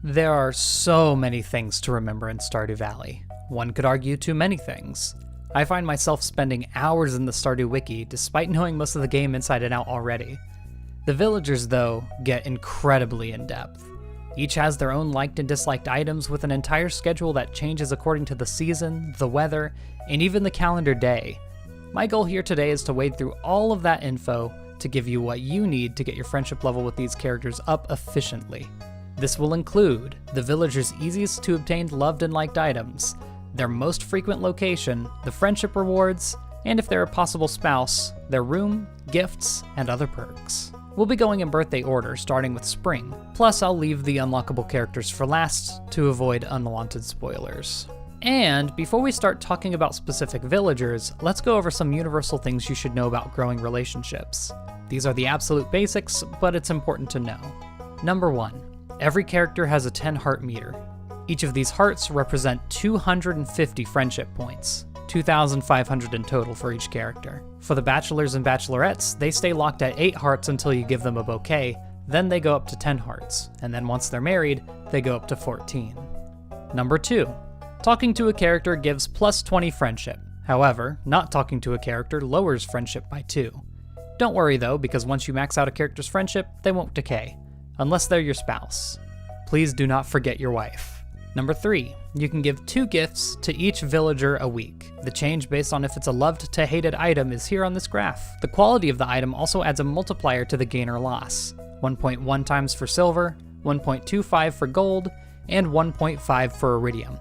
There are so many things to remember in Stardew Valley. One could argue too many things. I find myself spending hours in the Stardew wiki despite knowing most of the game inside and out already. The villagers, though, get incredibly in-depth. Each has their own liked and disliked items with an entire schedule that changes according to the season, the weather, and even the calendar day. My goal here today is to wade through all of that info to give you what you need to get your friendship level with these characters up efficiently. This will include the villagers' easiest to obtain loved and liked items, their most frequent location, the friendship rewards, and if they're a possible spouse, their room, gifts, and other perks. We'll be going in birthday order, starting with spring, plus I'll leave the unlockable characters for last to avoid unwanted spoilers. And before we start talking about specific villagers, let's go over some universal things you should know about growing relationships. These are the absolute basics, but it's important to know. Number 1. Every character has a 10 heart meter. Each of these hearts represent 250 friendship points, 2,500 in total for each character. For the bachelors and bachelorettes, they stay locked at 8 hearts until you give them a bouquet, then they go up to 10 hearts, and then once they're married, they go up to 14. Number 2. Talking to a character gives plus 20 friendship. However, not talking to a character lowers friendship by 2. Don't worry though, because once you max out a character's friendship, they won't decay, unless they're your spouse. Please do not forget your wife. Number 3, you can give 2 gifts to each villager a week. The change based on if it's a loved to hated item is here on this graph. The quality of the item also adds a multiplier to the gain or loss. 1.1 times for silver, 1.25 for gold, and 1.5 for iridium.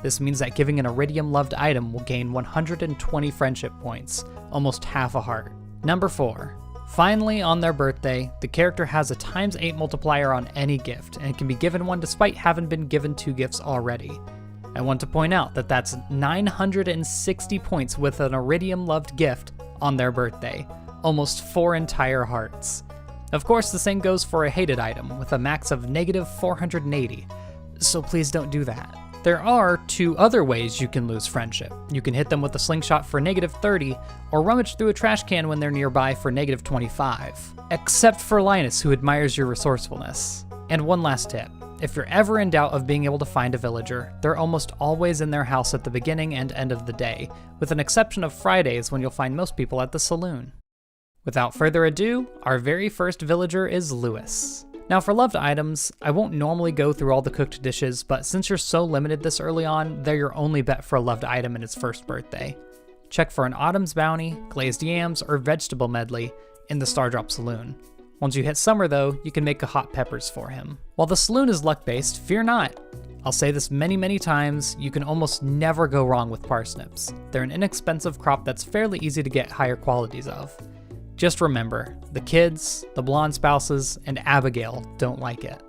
This means that giving an iridium loved item will gain 120 friendship points, almost half a heart. Number 4. Finally, on their birthday, the character has a ×8 multiplier on any gift, and can be given one despite having been given 2 gifts already. I want to point out that that's 960 points with an iridium loved gift on their birthday, almost 4 entire hearts. Of course, the same goes for a hated item, with a max of -480, so please don't do that. There are 2 other ways you can lose friendship. You can hit them with a slingshot for -30, or rummage through a trash can when they're nearby for -25. Except for Linus, who admires your resourcefulness. And one last tip. If you're ever in doubt of being able to find a villager, they're almost always in their house at the beginning and end of the day, with an exception of Fridays when you'll find most people at the saloon. Without further ado, our very first villager is Lewis. Now for loved items, I won't normally go through all the cooked dishes, but since you're so limited this early on, they're your only bet for a loved item in its first birthday. Check for an Autumn's Bounty, glazed yams, or vegetable medley in the Stardrop Saloon. Once you hit summer though, you can make a hot peppers for him. While the saloon is luck-based, fear not. I'll say this many times, you can almost never go wrong with parsnips. They're an inexpensive crop that's fairly easy to get higher qualities of. Just remember, the kids, the blonde spouses, and Abigail don't like it.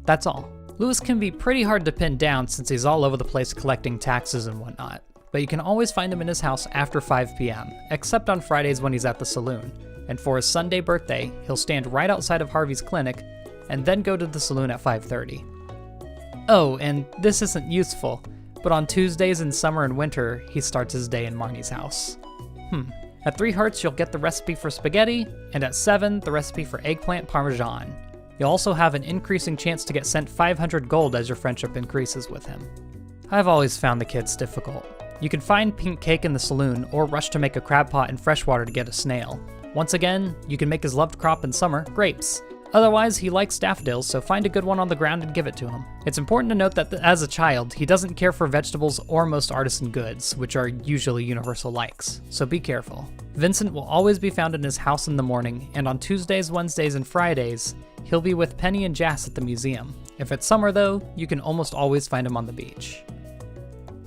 That's all. Lewis can be pretty hard to pin down since he's all over the place collecting taxes and whatnot, but you can always find him in his house after 5 p.m., except on Fridays when he's at the saloon, and for his Sunday birthday, he'll stand right outside of Harvey's clinic, and then go to the saloon at 5:30. Oh, and this isn't useful, but on Tuesdays in summer and winter, he starts his day in Marnie's house. At 3 hearts, you'll get the recipe for spaghetti, and at 7, the recipe for eggplant parmesan. You'll also have an increasing chance to get sent 500 gold as your friendship increases with him. I've always found the kids difficult. You can find pink cake in the saloon, or rush to make a crab pot in freshwater to get a snail. Once again, you can make his loved crop in summer, grapes. Otherwise, he likes daffodils, so find a good one on the ground and give it to him. It's important to note that as a child, he doesn't care for vegetables or most artisan goods, which are usually universal likes, so be careful. Vincent will always be found in his house in the morning, and on Tuesdays, Wednesdays, and Fridays, he'll be with Penny and Jas at the museum. If it's summer though, you can almost always find him on the beach.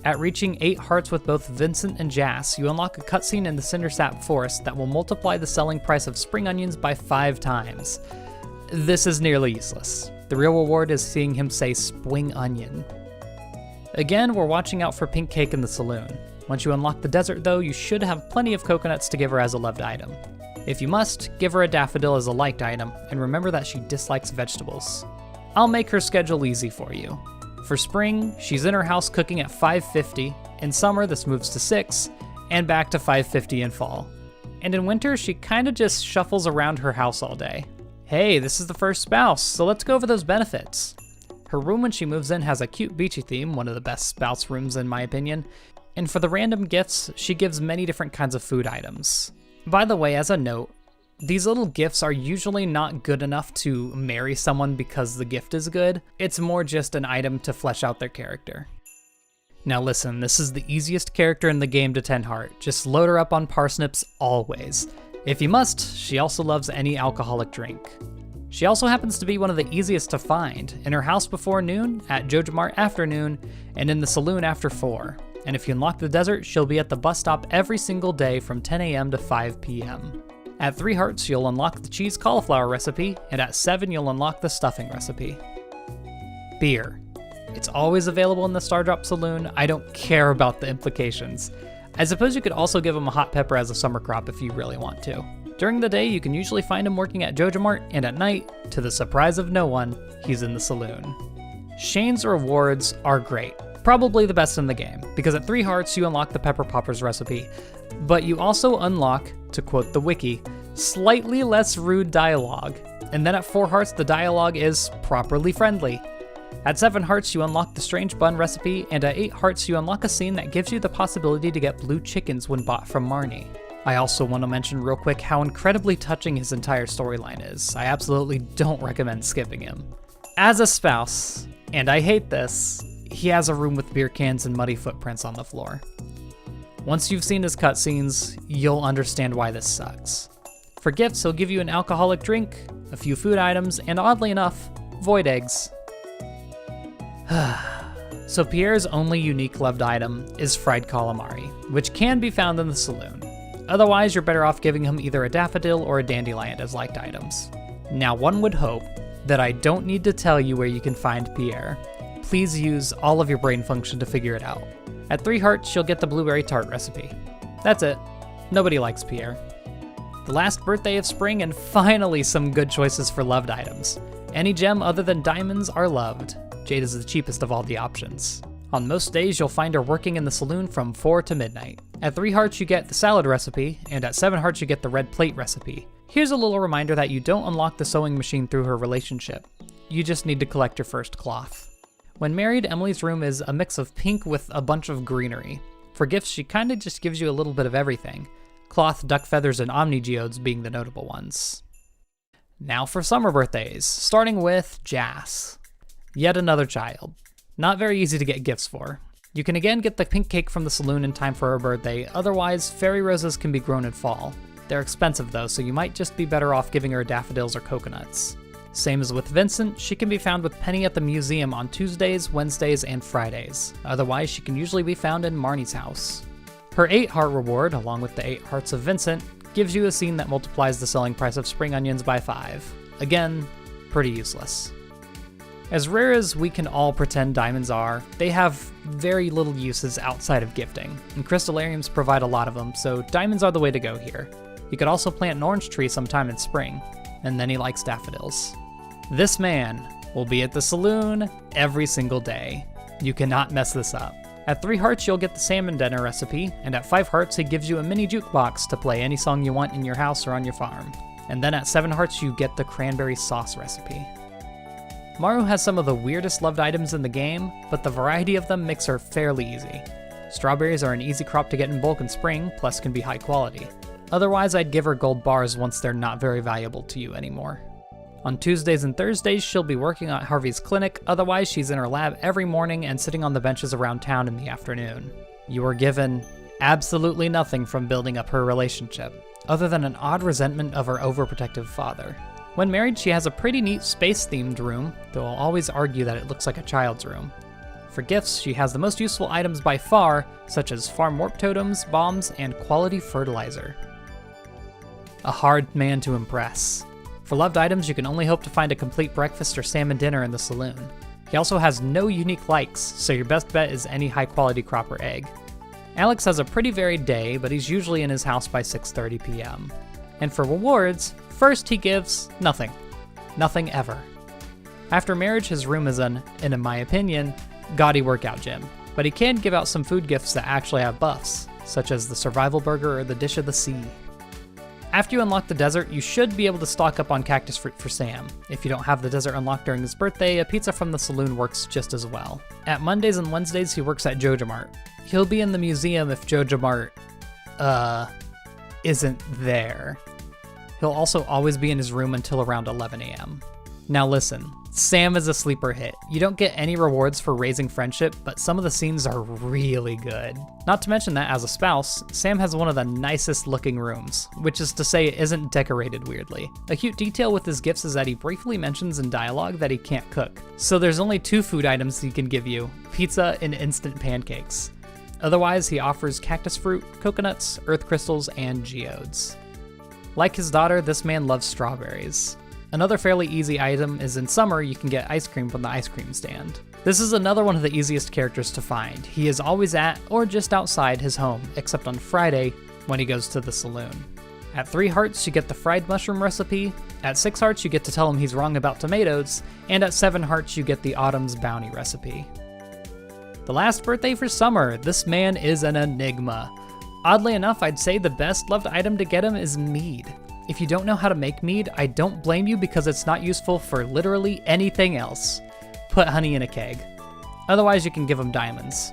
At reaching 8 hearts with both Vincent and Jas, you unlock a cutscene in the Cindersap Forest that will multiply the selling price of spring onions by 5 times. This is nearly useless. The real reward is seeing him say "spwing onion." Again, we're watching out for pink cake in the saloon. Once you unlock the desert though, you should have plenty of coconuts to give her as a loved item. If you must, give her a daffodil as a liked item, and remember that she dislikes vegetables. I'll make her schedule easy for you. For spring, she's in her house cooking at 5:50, in summer this moves to 6, and back to 5:50 in fall. And in winter, she kinda just shuffles around her house all day. Hey, this is the first spouse, so let's go over those benefits. Her room when she moves in has a cute beachy theme, one of the best spouse rooms in my opinion, and for the random gifts, she gives many different kinds of food items. By the way, as a note, these little gifts are usually not good enough to marry someone because the gift is good. It's more just an item to flesh out their character. Now listen, this is the easiest character in the game to 10 heart. Just load her up on parsnips always. If you must, she also loves any alcoholic drink. She also happens to be one of the easiest to find, in her house before noon, at Joja Mart after noon, and in the saloon after 4. And if you unlock the desert, she'll be at the bus stop every single day from 10 a.m. to 5 p.m. At 3 hearts, you'll unlock the cheese cauliflower recipe, and at 7, you'll unlock the stuffing recipe. Beer. It's always available in the Stardrop Saloon. I don't care about the implications. I suppose you could also give him a hot pepper as a summer crop if you really want to. During the day, you can usually find him working at Joja Mart, and at night, to the surprise of no one, he's in the saloon. Shane's rewards are great. Probably the best in the game, because at 3 hearts you unlock the Pepper Poppers recipe, but you also unlock, to quote the wiki, slightly less rude dialogue, and then at 4 hearts the dialogue is properly friendly. At 7 hearts you unlock the Strange Bun recipe, and at 8 hearts you unlock a scene that gives you the possibility to get blue chickens when bought from Marnie. I also want to mention real quick how incredibly touching his entire storyline is. I absolutely don't recommend skipping him. As a spouse, and I hate this, he has a room with beer cans and muddy footprints on the floor. Once you've seen his cutscenes, you'll understand why this sucks. For gifts, he'll give you an alcoholic drink, a few food items, and oddly enough, void eggs. So Pierre's only unique loved item is fried calamari, which can be found in the saloon. Otherwise, you're better off giving him either a daffodil or a dandelion as liked items. Now, one would hope that I don't need to tell you where you can find Pierre. Please use all of your brain function to figure it out. At 3 hearts, you'll get the blueberry tart recipe. That's it. Nobody likes Pierre. The last birthday of spring, and finally some good choices for loved items. Any gem other than diamonds are loved. Jade is the cheapest of all the options. On most days, you'll find her working in the saloon from 4 to midnight. At 3 hearts, you get the salad recipe, and at 7 hearts, you get the red plate recipe. Here's a little reminder that you don't unlock the sewing machine through her relationship. You just need to collect your first cloth. When married, Emily's room is a mix of pink with a bunch of greenery. For gifts, she kinda just gives you a little bit of everything. Cloth, duck feathers, and omni geodes being the notable ones. Now for summer birthdays, starting with Jas. Yet another child. Not very easy to get gifts for. You can again get the pink cake from the saloon in time for her birthday, otherwise fairy roses can be grown in fall. They're expensive though, so you might just be better off giving her daffodils or coconuts. Same as with Vincent, she can be found with Penny at the museum on Tuesdays, Wednesdays, and Fridays. Otherwise, she can usually be found in Marnie's house. Her 8 heart reward, along with the 8 hearts of Vincent, gives you a scene that multiplies the selling price of spring onions by 5. Again, pretty useless. As rare as we can all pretend diamonds are, they have very little uses outside of gifting, and crystallariums provide a lot of them, so diamonds are the way to go here. You could also plant an orange tree sometime in spring, and then he likes daffodils. This man will be at the saloon every single day. You cannot mess this up. At 3 hearts, you'll get the salmon dinner recipe, and at 5 hearts, he gives you a mini jukebox to play any song you want in your house or on your farm. And then at 7 hearts, you get the cranberry sauce recipe. Maru has some of the weirdest loved items in the game, but the variety of them makes her fairly easy. Strawberries are an easy crop to get in bulk in spring, plus can be high quality. Otherwise, I'd give her gold bars once they're not very valuable to you anymore. On Tuesdays and Thursdays, she'll be working at Harvey's clinic, otherwise she's in her lab every morning and sitting on the benches around town in the afternoon. You are given absolutely nothing from building up her relationship, other than an odd resentment of her overprotective father. When married, she has a pretty neat space-themed room, though I'll always argue that it looks like a child's room. For gifts, she has the most useful items by far, such as farm warp totems, bombs, and quality fertilizer. A hard man to impress. For loved items, you can only hope to find a complete breakfast or salmon dinner in the saloon. He also has no unique likes, so your best bet is any high-quality crop or egg. Alex has a pretty varied day, but he's usually in his house by 6:30 p.m. And for rewards, first he gives nothing. Nothing ever. After marriage, his room is an, and in my opinion, gaudy workout gym, but he can give out some food gifts that actually have buffs, such as the survival burger or the dish of the sea. After you unlock the desert, you should be able to stock up on cactus fruit for Sam. If you don't have the desert unlocked during his birthday, a pizza from the saloon works just as well. At Mondays and Wednesdays, he works at JojaMart. He'll be in the museum if JojaMart, isn't there. He'll also always be in his room until around 11 a.m. Now listen, Sam is a sleeper hit. You don't get any rewards for raising friendship, but some of the scenes are really good. Not to mention that as a spouse, Sam has one of the nicest looking rooms, which is to say it isn't decorated weirdly. A cute detail with his gifts is that he briefly mentions in dialogue that he can't cook. So there's only 2 food items he can give you, pizza and instant pancakes. Otherwise, he offers cactus fruit, coconuts, earth crystals, and geodes. Like his daughter, this man loves strawberries. Another fairly easy item is in summer, you can get ice cream from the ice cream stand. This is another one of the easiest characters to find. He is always at, or just outside his home, except on Friday, when he goes to the saloon. At 3 hearts, you get the fried mushroom recipe. At 6 hearts, you get to tell him he's wrong about tomatoes. And at 7 hearts, you get the Autumn's Bounty recipe. The last birthday for summer, this man is an enigma. Oddly enough, I'd say the best loved item to get him is mead. If you don't know how to make mead, I don't blame you because it's not useful for literally anything else. Put honey in a keg. Otherwise, you can give him diamonds.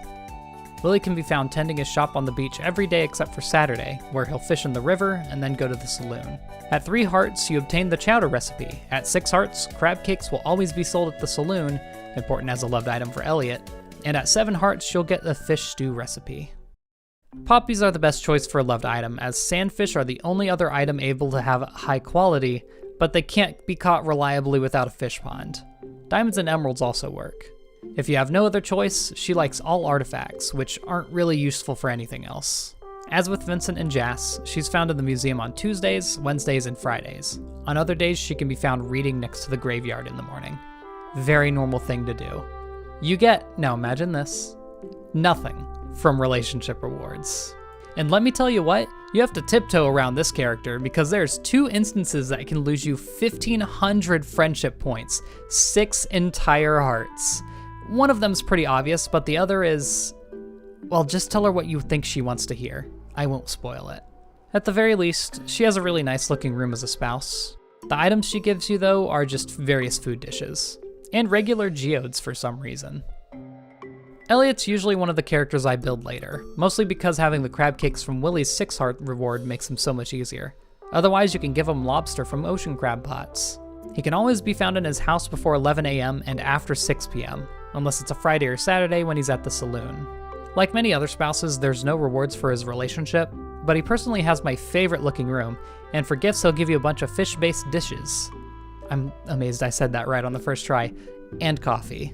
Willy can be found tending his shop on the beach every day except for Saturday, where he'll fish in the river and then go to the saloon. At 3 hearts, you obtain the chowder recipe. At 6 hearts, crab cakes will always be sold at the saloon, important as a loved item for Elliot. And at 7 hearts, you'll get the fish stew recipe. Poppies are the best choice for a loved item, as sandfish are the only other item able to have high quality, but they can't be caught reliably without a fish pond. Diamonds and emeralds also work. If you have no other choice, she likes all artifacts, which aren't really useful for anything else. As with Vincent and Jas, she's found in the museum on Tuesdays, Wednesdays, and Fridays. On other days, she can be found reading next to the graveyard in the morning. Very normal thing to do. You get, now imagine this, nothing from relationship rewards. And let me tell you what, you have to tiptoe around this character because there's 2 instances that can lose you 1,500 friendship points, 6 entire hearts. One of them's pretty obvious, but the other is, well, just tell her what you think she wants to hear. I won't spoil it. At the very least, she has a really nice looking room as a spouse. The items she gives you though are just various food dishes. And regular geodes for some reason. Elliot's usually one of the characters I build later, mostly because having the crab cakes from Willy's 6 heart reward makes him so much easier. Otherwise, you can give him lobster from ocean crab pots. He can always be found in his house before 11 a.m. and after 6 p.m., unless it's a Friday or Saturday when he's at the saloon. Like many other spouses, there's no rewards for his relationship, but he personally has my favorite looking room, and for gifts he'll give you a bunch of fish-based dishes. I'm amazed I said that right on the first try. And coffee.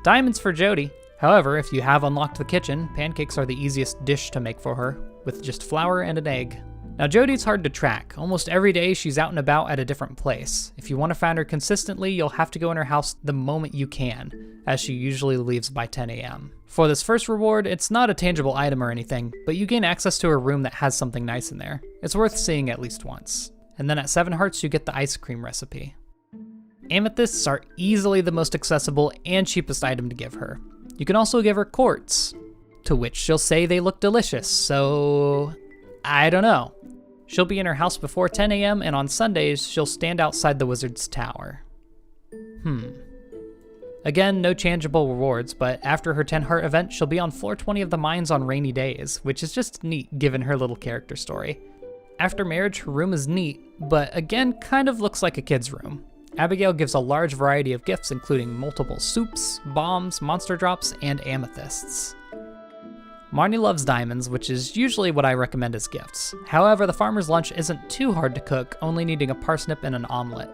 Diamonds for Jodi. However, if you have unlocked the kitchen, pancakes are the easiest dish to make for her, with just flour and an egg. Now Jodi's hard to track. Almost every day she's out and about at a different place. If you want to find her consistently, you'll have to go in her house the moment you can, as she usually leaves by 10 a.m. For this first reward, it's not a tangible item or anything, but you gain access to her room that has something nice in there. It's worth seeing at least once. And then at 7 hearts, you get the ice cream recipe. Amethysts are easily the most accessible and cheapest item to give her. You can also give her quartz, to which she'll say they look delicious, so I don't know. She'll be in her house before 10 a.m. and on Sundays, she'll stand outside the wizard's tower. Again, no tangible rewards, but after her 10 heart event, she'll be on floor 20 of the mines on rainy days, which is just neat given her little character story. After marriage, her room is neat, but again, kind of looks like a kid's room. Abigail gives a large variety of gifts, including multiple soups, bombs, monster drops, and amethysts. Marnie loves diamonds, which is usually what I recommend as gifts. However, the farmer's lunch isn't too hard to cook, only needing a parsnip and an omelet.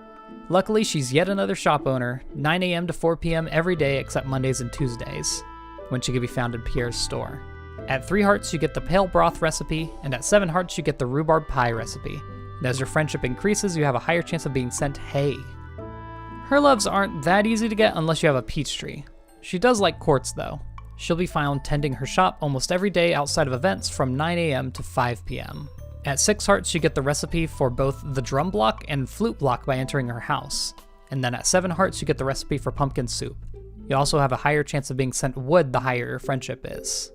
Luckily, she's yet another shop owner, 9 a.m. to 4 p.m. every day except Mondays and Tuesdays, when she can be found in Pierre's store. At 3 hearts, you get the pale broth recipe, and at 7 hearts, you get the rhubarb pie recipe. And as your friendship increases, you have a higher chance of being sent hay. Her loves aren't that easy to get unless you have a peach tree. She does like quartz though. She'll be found tending her shop almost every day outside of events from 9 a.m. to 5 p.m. At 6 hearts, you get the recipe for both the drum block and flute block by entering her house. And then at 7 hearts, you get the recipe for pumpkin soup. You also have a higher chance of being sent wood the higher your friendship is.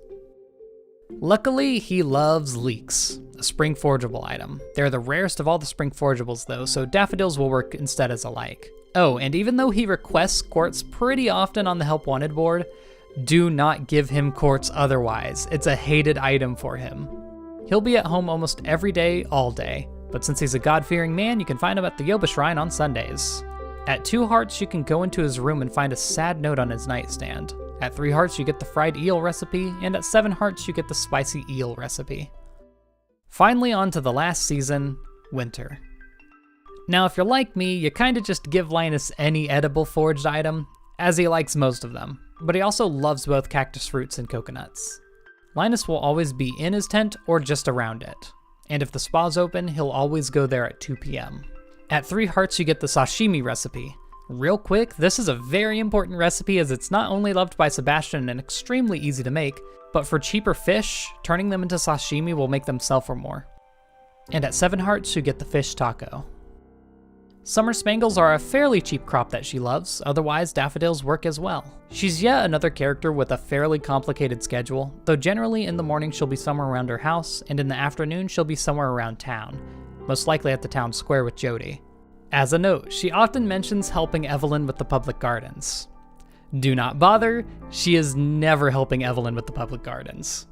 Luckily, he loves leeks, a spring forageable item. They're the rarest of all the spring forageables though, so daffodils will work instead as a like. Oh, and even though he requests quartz pretty often on the help wanted board, do not give him quartz otherwise. It's a hated item for him. He'll be at home almost every day, all day, but since he's a God-fearing man, you can find him at the Yoba Shrine on Sundays. At 2 hearts, you can go into his room and find a sad note on his nightstand. At 3 hearts, you get the fried eel recipe, and at 7 hearts, you get the spicy eel recipe. Finally, on to the last season, winter. Now, if you're like me, you kinda just give Linus any edible foraged item, as he likes most of them, but he also loves both cactus fruits and coconuts. Linus will always be in his tent or just around it, and if the spa's open, he'll always go there at 2 p.m. At 3 hearts, you get the sashimi recipe. Real quick, this is a very important recipe as it's not only loved by Sebastian and extremely easy to make, but for cheaper fish, turning them into sashimi will make them sell for more. And at 7 hearts, you get the fish taco. Summer spangles are a fairly cheap crop that she loves, otherwise daffodils work as well. She's yet another character with a fairly complicated schedule, though generally in the morning she'll be somewhere around her house, and in the afternoon she'll be somewhere around town, most likely at the town square with Jodi. As a note, she often mentions helping Evelyn with the public gardens. Do not bother, she is never helping Evelyn with the public gardens.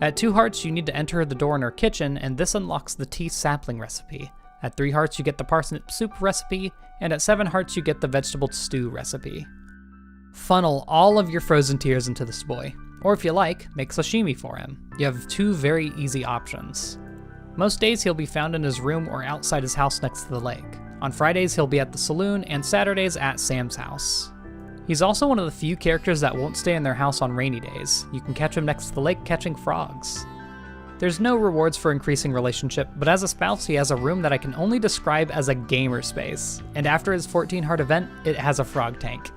At 2 hearts, you need to enter the door in her kitchen, and this unlocks the tea sapling recipe. At 3 hearts, you get the parsnip soup recipe, and at 7 hearts, you get the vegetable stew recipe. Funnel all of your frozen tears into this boy, or if you like, make sashimi for him. You have 2 very easy options. Most days he'll be found in his room or outside his house next to the lake. On Fridays, he'll be at the saloon, and Saturdays at Sam's house. He's also one of the few characters that won't stay in their house on rainy days. You can catch him next to the lake catching frogs. There's no rewards for increasing relationship, but as a spouse, he has a room that I can only describe as a gamer space, and after his 14-heart event, it has a frog tank.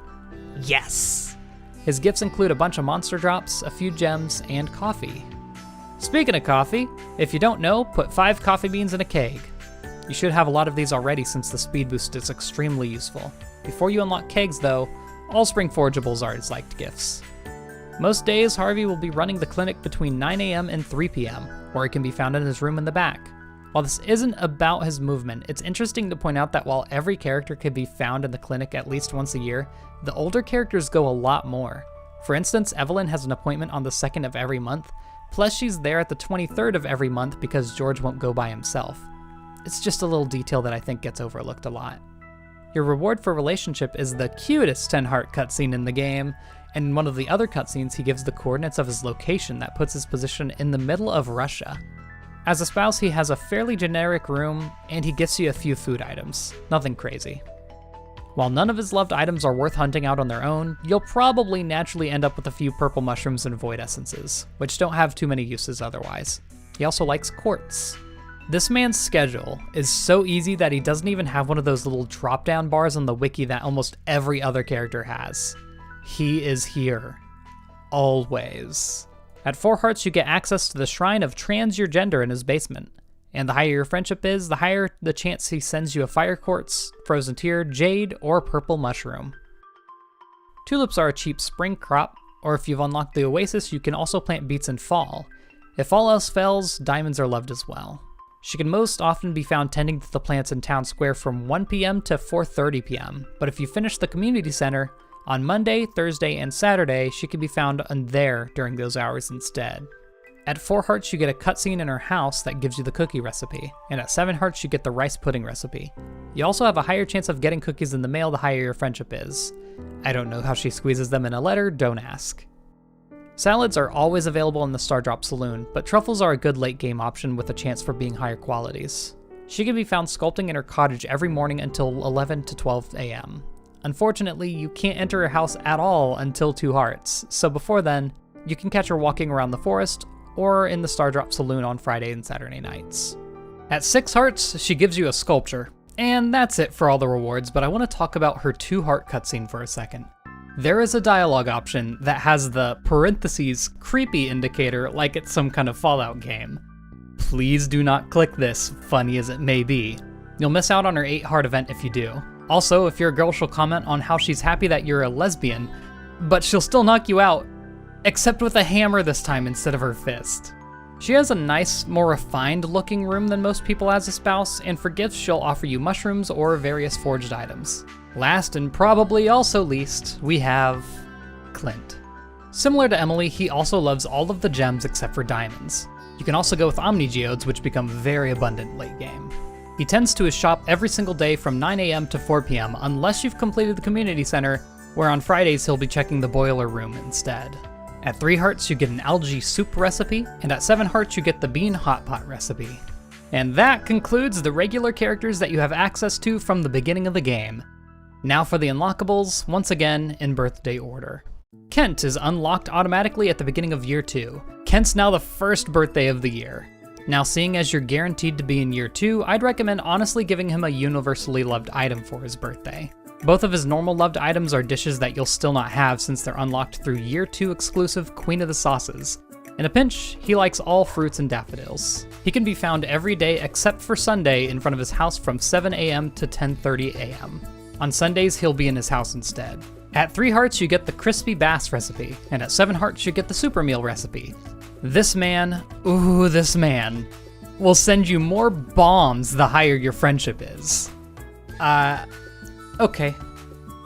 Yes! His gifts include a bunch of monster drops, a few gems, and coffee. Speaking of coffee, if you don't know, put 5 coffee beans in a keg. You should have a lot of these already since the speed boost is extremely useful. Before you unlock kegs though, all spring forageables are his liked gifts. Most days, Harvey will be running the clinic between 9 a.m. and 3 p.m., or he can be found in his room in the back. While this isn't about his movement, it's interesting to point out that while every character could be found in the clinic at least once a year, the older characters go a lot more. For instance, Evelyn has an appointment on the 2nd of every month, plus she's there at the 23rd of every month because George won't go by himself. It's just a little detail that I think gets overlooked a lot. Your reward for relationship is the cutest 10-heart cutscene in the game, and in one of the other cutscenes he gives the coordinates of his location that puts his position in the middle of Russia. As a spouse, he has a fairly generic room, and he gifts you a few food items. Nothing crazy. While none of his loved items are worth hunting out on their own, you'll probably naturally end up with a few purple mushrooms and void essences, which don't have too many uses otherwise. He also likes quartz. This man's schedule is so easy that he doesn't even have one of those little drop-down bars on the wiki that almost every other character has. He is here. Always. At 4 hearts, you get access to the Shrine of Trans Your Gender in his basement. And the higher your friendship is, the higher the chance he sends you a fire quartz, frozen tear, jade, or purple mushroom. Tulips are a cheap spring crop, or if you've unlocked the oasis, you can also plant beets in fall. If all else fails, diamonds are loved as well. She can most often be found tending to the plants in town square from 1 p.m. to 4:30 p.m., but if you finish the community center, on Monday, Thursday, and Saturday, she can be found there during those hours instead. At 4 hearts, you get a cutscene in her house that gives you the cookie recipe, and at 7 hearts, you get the rice pudding recipe. You also have a higher chance of getting cookies in the mail the higher your friendship is. I don't know how she squeezes them in a letter, don't ask. Salads are always available in the Stardrop Saloon, but truffles are a good late game option with a chance for being higher qualities. She can be found sculpting in her cottage every morning until 11 to 12 a.m. Unfortunately, you can't enter her house at all until 2 hearts, so before then, you can catch her walking around the forest or in the Stardrop Saloon on Friday and Saturday nights. At 6 hearts, she gives you a sculpture. And that's it for all the rewards, but I want to talk about her 2-heart cutscene for a second. There is a dialogue option that has the parentheses creepy indicator like it's some kind of Fallout game. Please do not click this, funny as it may be. You'll miss out on her 8-heart event if you do. Also, if you're a girl, she'll comment on how she's happy that you're a lesbian, but she'll still knock you out. except with a hammer this time instead of her fist. She has a nice, more refined looking room than most people as a spouse, and for gifts she'll offer you mushrooms or various forged items. Last and probably also least, we have Clint. Similar to Emily, he also loves all of the gems except for diamonds. You can also go with Omni Geodes, which become very abundant late game. He tends to his shop every single day from 9 AM to 4 PM unless you've completed the community center, where on Fridays he'll be checking the boiler room instead. At 3 hearts you get an algae soup recipe, and at 7 hearts you get the bean hot pot recipe. And that concludes the regular characters that you have access to from the beginning of the game. Now for the unlockables, once again in birthday order. Kent is unlocked automatically at the beginning of year 2. Kent's now the first birthday of the year. Now seeing as you're guaranteed to be in year 2, I'd recommend honestly giving him a universally loved item for his birthday. Both of his normal loved items are dishes that you'll still not have since they're unlocked through year 2 exclusive Queen of the Sauces. In a pinch, he likes all fruits and daffodils. He can be found every day except for Sunday in front of his house from 7 AM to 10:30 AM. On Sundays, he'll be in his house instead. At 3 hearts, you get the crispy bass recipe, and at 7 hearts, you get the super meal recipe. This man, will send you more bombs the higher your friendship is. Okay.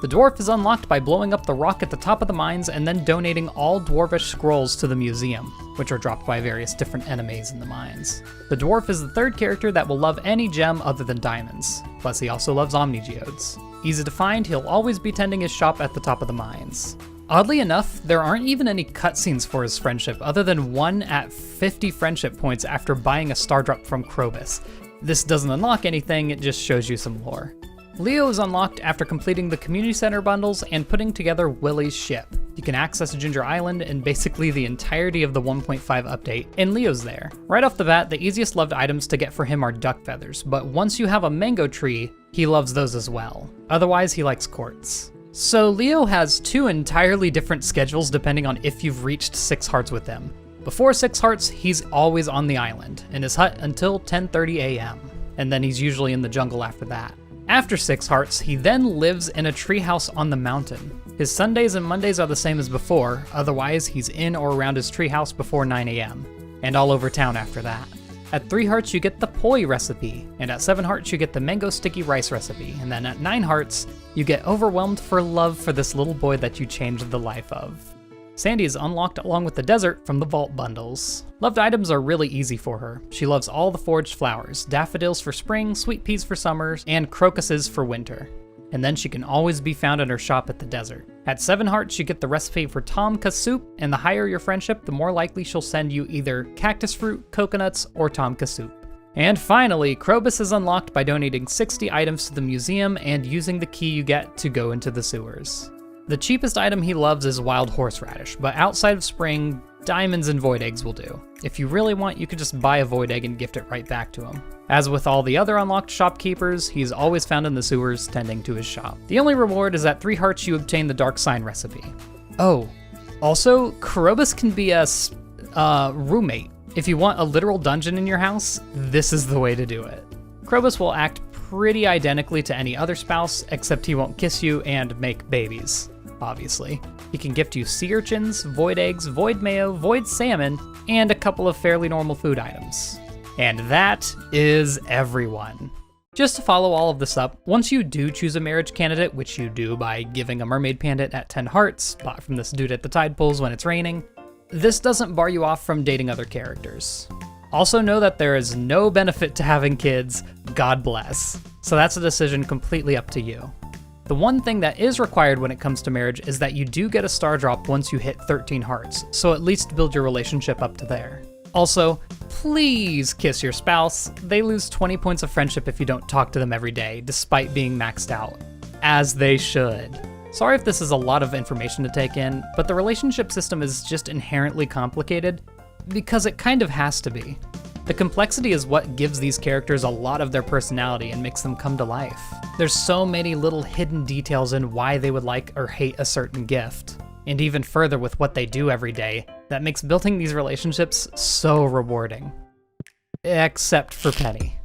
The Dwarf is unlocked by blowing up the rock at the top of the mines and then donating all Dwarvish scrolls to the museum, which are dropped by various different enemies in the mines. The Dwarf is the 3rd character that will love any gem other than diamonds, plus he also loves Omni Geodes. Easy to find, he'll always be tending his shop at the top of the mines. Oddly enough, there aren't even any cutscenes for his friendship other than one at 50 friendship points after buying a star drop from Krobus. This doesn't unlock anything, it just shows you some lore. Leo is unlocked after completing the community center bundles and putting together Willy's ship. You can access Ginger Island and basically the entirety of the 1.5 update, and Leo's there. Right off the bat, the easiest loved items to get for him are duck feathers, but once you have a mango tree, he loves those as well. Otherwise, he likes quartz. So Leo has 2 entirely different schedules depending on if you've reached 6 hearts with him. Before 6 hearts, he's always on the island, in his hut until 10:30 AM, and then he's usually in the jungle after that. After 6 hearts, he then lives in a treehouse on the mountain. His Sundays and Mondays are the same as before, otherwise he's in or around his treehouse before 9 AM, and all over town after that. At 3 hearts you get the poi recipe, and at 7 hearts you get the mango sticky rice recipe, and then at 9 hearts you get overwhelmed for love for this little boy that you changed the life of. Sandy is unlocked along with the desert from the vault bundles. Loved items are really easy for her. She loves all the foraged flowers, daffodils for spring, sweet peas for summer, and crocuses for winter. And then she can always be found in her shop at the desert. At 7 hearts, you get the recipe for Tomka soup, and the higher your friendship, the more likely she'll send you either cactus fruit, coconuts, or Tomka soup. And finally, Krobus is unlocked by donating 60 items to the museum and using the key you get to go into the sewers. The cheapest item he loves is wild horseradish, but outside of spring, diamonds and void eggs will do. If you really want, you could just buy a void egg and gift it right back to him. As with all the other unlocked shopkeepers, he's always found in the sewers tending to his shop. The only reward is at 3 hearts you obtain the dark sign recipe. Oh, also, Krobus can be a roommate. If you want a literal dungeon in your house, this is the way to do it. Krobus will act pretty identically to any other spouse, except he won't kiss you and make babies, obviously. He can gift you sea urchins, void eggs, void mayo, void salmon, and a couple of fairly normal food items. And that is everyone. Just to follow all of this up, once you do choose a marriage candidate, which you do by giving a mermaid pendant at 10 hearts, bought from this dude at the tide pools when it's raining, this doesn't bar you off from dating other characters. Also know that there is no benefit to having kids, God bless. So that's a decision completely up to you. The one thing that is required when it comes to marriage is that you do get a star drop once you hit 13 hearts, so at least build your relationship up to there. Also, please kiss your spouse. They lose 20 points of friendship if you don't talk to them every day, despite being maxed out. As they should. Sorry if this is a lot of information to take in, but the relationship system is just inherently complicated, because it kind of has to be. The complexity is what gives these characters a lot of their personality and makes them come to life. There's so many little hidden details in why they would like or hate a certain gift, and even further with what they do every day, that makes building these relationships so rewarding. Except for Penny.